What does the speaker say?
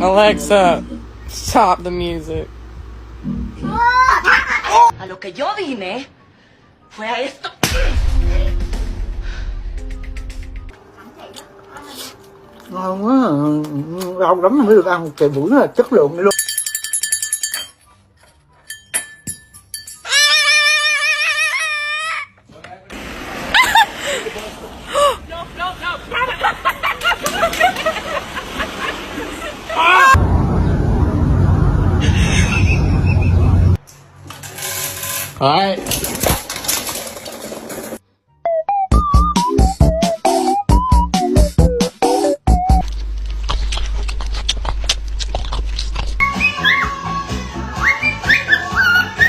Alexa, stop the music. A lo que yo vine fue a esto. Ngon quá, lâu lắm mới được ăn một cái buổi là chất lượng luôn. All right.